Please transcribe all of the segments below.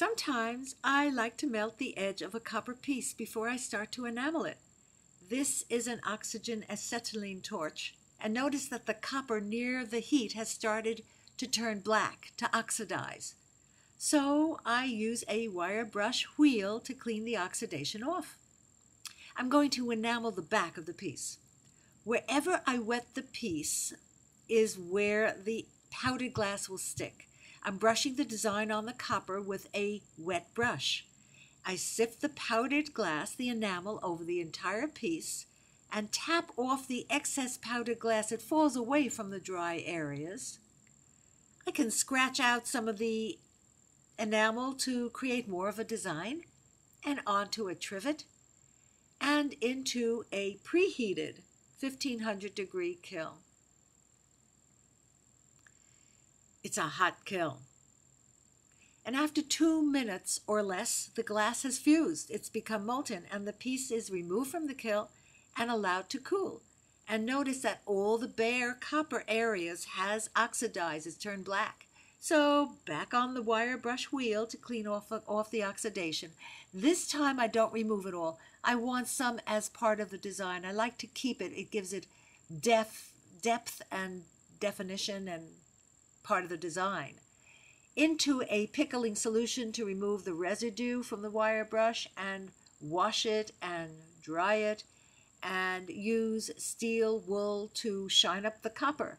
Sometimes I like to melt the edge of a copper piece before I start to enamel it. This is an oxygen acetylene torch, and notice that the copper near the heat has started to turn black, to oxidize. So I use a wire brush wheel to clean the oxidation off. I'm going to enamel the back of the piece. Wherever I wet the piece is where the powdered glass will stick. I'm brushing the design on the copper with a wet brush. I sift the powdered glass, the enamel, over the entire piece and tap off the excess powdered glass. It falls away from the dry areas. I can scratch out some of the enamel to create more of a design, and onto a trivet and into a preheated 1500-degree kiln. It's a hot kiln. And after 2 minutes or less, the glass has fused. It's become molten, and the piece is removed from the kiln and allowed to cool. And notice that all the bare copper areas has oxidized, it's turned black. So back on the wire brush wheel to clean off the oxidation. This time I don't remove it all. I want some as part of the design. I like to keep it. It gives it depth and definition and part of the design. Into a pickling solution to remove the residue from the wire brush and wash it and dry it, and use steel wool to shine up the copper.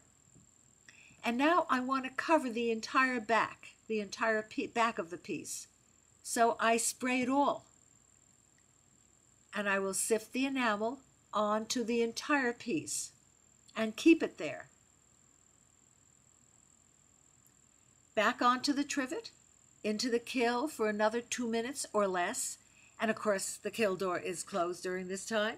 And now I want to cover the entire back, back of the piece. So I spray it all. And I will sift the enamel onto the entire piece and keep it there. Back onto the trivet, into the kiln for another 2 minutes or less. And of course, the kiln door is closed during this time.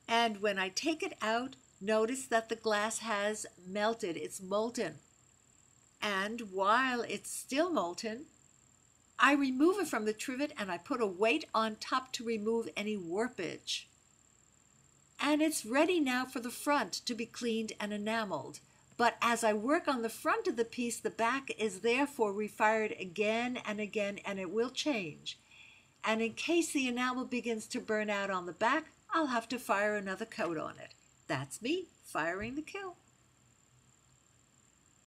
And when I take it out, notice that the glass has melted. It's molten. And while it's still molten, I remove it from the trivet and I put a weight on top to remove any warpage. And it's ready now for the front to be cleaned and enameled. But as I work on the front of the piece, the back is therefore refired again and again, and it will change. And in case the enamel begins to burn out on the back, I'll have to fire another coat on it. That's me firing the kiln.